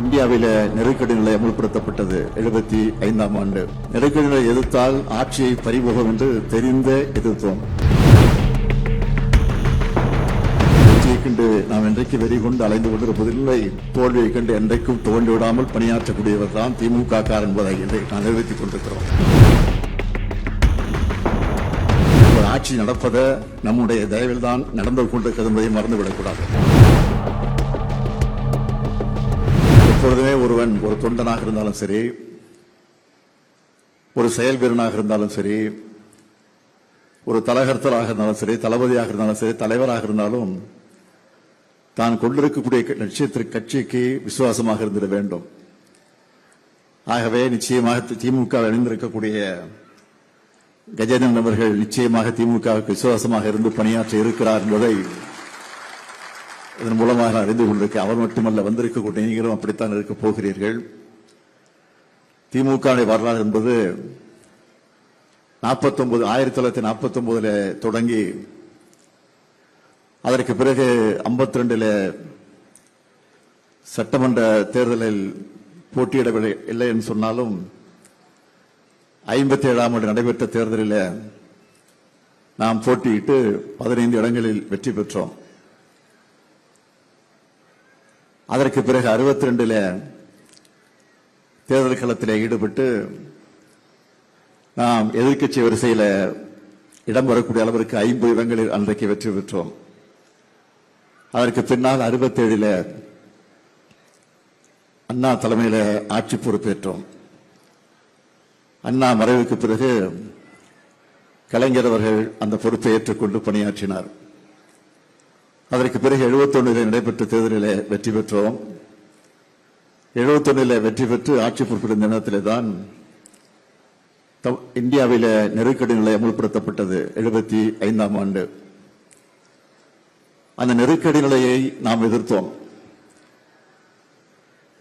இந்தியாவில நெருக்கடி நிலை அமல்படுத்தப்பட்டது 75ஆம் ஆண்டு. நெருக்கடி நிலை எதிர்த்தால் ஆட்சியை பறிபோகும் என்று தெரிந்த எதிர்த்தோம். கண்டு நாம் என்றைக்கு வெறி கொண்டு அலைந்து கொண்டிருப்பதில்லை. தோல்வியை கண்டு என்றைக்கும் தோல்வி விடாமல் பணியாற்றக்கூடியவர் தான் திமுக கார் என்பதை நான் நிரூபித்துக் கொண்டிருக்கிறோம். ஆட்சி நடப்பத நம்முடைய தயவில் தான் நடந்து கொண்டிருக்கிறது என்பதை மறந்துவிடக்கூடாது. எப்பொழுதுமே ஒருவன் ஒரு தொண்டனாக இருந்தாலும் சரி, ஒரு செயல் வீரனாக இருந்தாலும் சரி, ஒரு தலகர்த்தராக இருந்தாலும் சரி, தளபதியாக இருந்தாலும் சரி, தலைவராக இருந்தாலும் தான் கொண்டிருக்கக்கூடிய லட்சியத்திற்கு கட்சிக்கு விசுவாசமாக இருந்திட வேண்டும். ஆகவே நிச்சயமாக திமுக இணைந்திருக்கக்கூடிய கஜேந்திரன் அவர்கள் நிச்சயமாக திமுகவுக்கு விசுவாசமாக இருந்து பணியாற்ற இருக்கிறார் என்பதை இதன் மூலமாக அறிந்து கொண்டிருக்க. அவர் மட்டுமல்ல, வந்திருக்கக்கூடிய நீங்களும் அப்படித்தான் இருக்க போகிறீர்கள். திமுக வரலாறு என்பது 1949 தொடங்கி அதற்கு பிறகு 52 சட்டமன்ற தேர்தலில் போட்டியிடவில்லை என்று சொன்னாலும் 57ஆம் ஆண்டு நடைபெற்ற தேர்தலில் நாம் போட்டியிட்டு 15 இடங்களில் வெற்றி பெற்றோம். அதற்கு பிறகு 62 தேர்தல் களத்தில் ஈடுபட்டு நாம் எதிர்க்கட்சி வரிசையில் இடம் வரக்கூடிய அளவிற்கு 50 இடங்களில் அன்றைக்கு வெற்றி பெற்றோம். அதற்கு பின்னால் 67 அண்ணா தலைமையில் ஆட்சி பொறுப்பேற்றோம். அண்ணா மறைவுக்கு பிறகு கலைஞர் அவர்கள் அந்த பொறுப்பை ஏற்றுக்கொண்டு பணியாற்றினார். அதற்கு பிறகு 71 நடைபெற்ற தேர்தலில் வெற்றி பெற்றோம். 71 வெற்றி பெற்று ஆட்சி பொறுப்பிருந்த நேரத்திலே தான் இந்தியாவில நெருக்கடி நிலை அமல்படுத்தப்பட்டது 75ஆம் ஆண்டு. அந்த நெருக்கடி நிலையை நாம் எதிர்த்தோம்.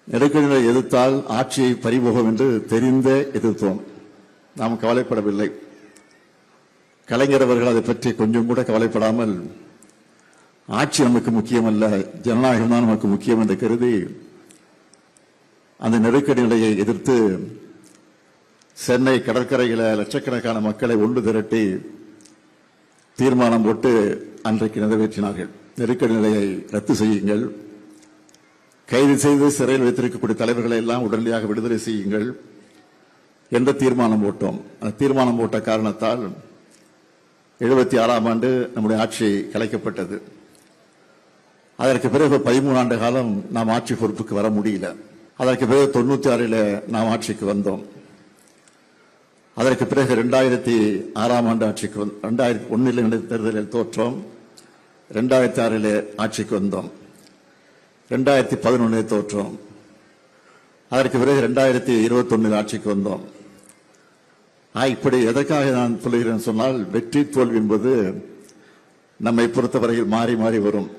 நெருக்கடி நிலையை எதிர்த்தால் ஆட்சியை பறிபோகும் என்று தெரிந்த எதிர்த்தோம். நாம் கவலைப்படவில்லை. கலைஞர் அவர்கள் அதை பற்றி கொஞ்சம் கூட கவலைப்படாமல் ஆட்சி நமக்கு முக்கியமல்ல, ஜனநாயகம் தான் நமக்கு முக்கியம் என்று கருதி அந்த நெருக்கடி நிலையை எதிர்த்து சென்னை கடற்கரையில் லட்சக்கணக்கான மக்களை ஒன்று திரட்டி தீர்மானம் போட்டு அன்றைக்கு நிறைவேற்றினார்கள். நெருக்கடி நிலையை ரத்து செய்யுங்கள், கைது செய்து சிறையில் வைத்திருக்கக்கூடிய தலைவர்களை எல்லாம் உடனடியாக விடுதலை செய்யுங்கள் என்ற தீர்மானம் போட்டோம். அந்த தீர்மானம் போட்ட காரணத்தால் 76ஆம் ஆண்டு நம்முடைய ஆட்சி கலைக்கப்பட்டது. அதற்கு பிறகு 13 ஆண்டு காலம் நாம் ஆட்சி பொறுப்புக்கு வர முடியல. அதற்கு பிறகு 96 நாம் ஆட்சிக்கு வந்தோம். அதற்கு பிறகு 2006ஆம் ஆண்டு ஆட்சிக்கு 2001 தேர்தலில் தோற்றோம். 2006 ஆட்சிக்கு வந்தோம். 2011 தோற்றோம். அதற்கு பிறகு 2021 ஆட்சிக்கு வந்தோம். இப்படி எதற்காக நான் சொல்லுகிறேன் சொன்னால், வெற்றி தோல்வி என்பது நம்மை பொறுத்தவரையில் மாறி மாறி வரும்.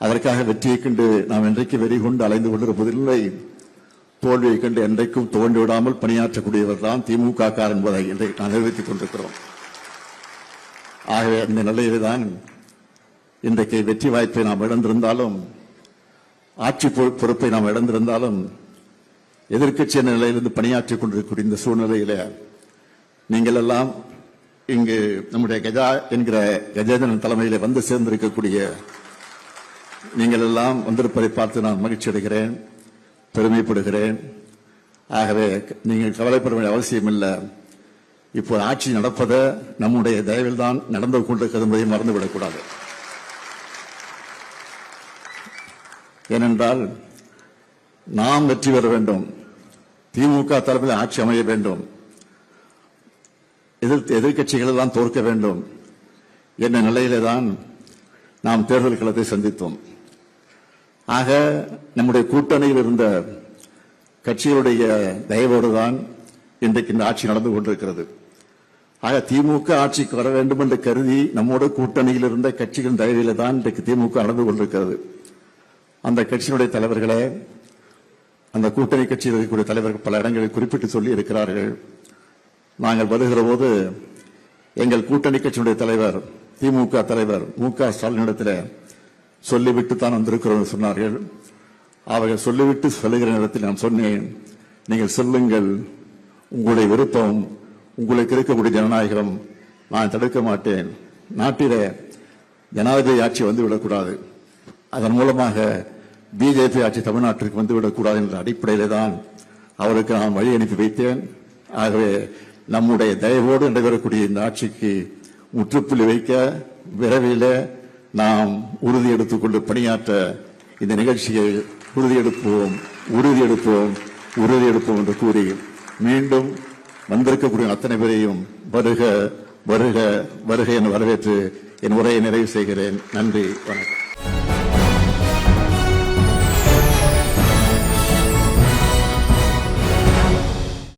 அதற்காக வெற்றியை கண்டு நாம் என்றைக்கு வெறி கொண்டு அலைந்து கொண்டிருப்பதில்லை. தோல்வியை கண்டு என்றைக்கும் தோல்வி விடாமல் பணியாற்றக்கூடியவர் தான் திமுக கார் என்பதை நான் நிரூபித்துக் கொண்டிருக்கிறோம். ஆகவே அந்த நிலையில்தான் இன்றைக்கு வெற்றி வாய்ப்பை நாம் இழந்திருந்தாலும், ஆட்சி பொறுப்பை நாம் இழந்திருந்தாலும், எதிர்க்கட்சி நிலையிலிருந்து பணியாற்றிக் கொண்டிருக்கக்கூடிய இந்த சூழ்நிலையில நீங்கள் எல்லாம் இங்கு நம்முடைய கஜா என்கிற கஜேந்திரன் தலைமையில வந்து சேர்ந்திருக்கக்கூடிய நீங்கள் எல்லாம் வந்திருப்பதை பார்த்து நான் மகிழ்ச்சி அடைகிறேன், பெருமைப்படுகிறேன். ஆகவே நீங்கள் கவலைப்பட வேண்டிய அவசியம் இல்லை. இப்போ ஆட்சி நடப்பதை நம்முடைய தயவில் தான் நடந்து கொண்டிருக்கிறது என்பதை மறந்துவிடக்கூடாது. ஏனென்றால் நாம் வெற்றி பெற வேண்டும், திமுக தலைமையில் ஆட்சி அமைய வேண்டும், எதிர்க்கட்சிகள் எல்லாம் தோற்க வேண்டும் என்ற நிலையிலே தான் நாம் தேர்தல் களத்தை சந்தித்தோம். ஆக நம்முடைய கூட்டணியில் இருந்த கட்சிகளுடைய தயவோடு தான் இன்றைக்கு இந்த ஆட்சி நடந்து கொண்டிருக்கிறது. ஆக திமுக ஆட்சிக்கு வர வேண்டும் என்று கருதி நம்மோட கூட்டணியில் இருந்த கட்சிகளின் தயவில தான் இன்றைக்கு திமுக நடந்து கொண்டிருக்கிறது. அந்த கட்சியினுடைய தலைவர்களே, அந்த கூட்டணி கட்சியில் இருக்கக்கூடிய தலைவர்கள் பல இடங்களில் குறிப்பிட்டு சொல்லி இருக்கிறார்கள். நாங்கள் வருகிற போது எங்கள் கூட்டணி கட்சியினுடைய தலைவர் திமுக தலைவர் மு க ஸ்டாலினிடத்தில் சொல்லிவிட்டு தான் வந்திருக்கிறோம் சொன்னார்கள். அவர்கள் சொல்லிவிட்டு சொல்லுகிற நேரத்தில் நான் சொன்னேன், நீங்கள் சொல்லுங்கள், உங்களுடைய விருப்பம், உங்களுக்கு இருக்கக்கூடிய ஜனநாயகம் நான் தடுக்க மாட்டேன். நாட்டிலே ஜனாதிபதி ஆட்சி வந்துவிடக்கூடாது, அதன் மூலமாக பிஜேபி ஆட்சி தமிழ்நாட்டிற்கு வந்துவிடக்கூடாது என்ற அடிப்படையிலே தான் அவருக்கு நான் வழி அனுப்பி வைத்தேன். ஆகவே நம்முடைய தயவோடு நடைபெறக்கூடிய இந்த ஆட்சிக்கு முற்றுப்புள்ளி வைக்க விரைவில் நாம் உறுதி எடுத்துக்கொண்டு பணியாற்ற இந்த நிகழ்ச்சியை உறுதியெடுப்போம் என்று கூறி மீண்டும் வந்திருக்கக்கூடிய அத்தனை பேரையும் வருக வருக வருக என வரவேற்று என் உரையை நிறைவு செய்கிறேன். நன்றி, வணக்கம்.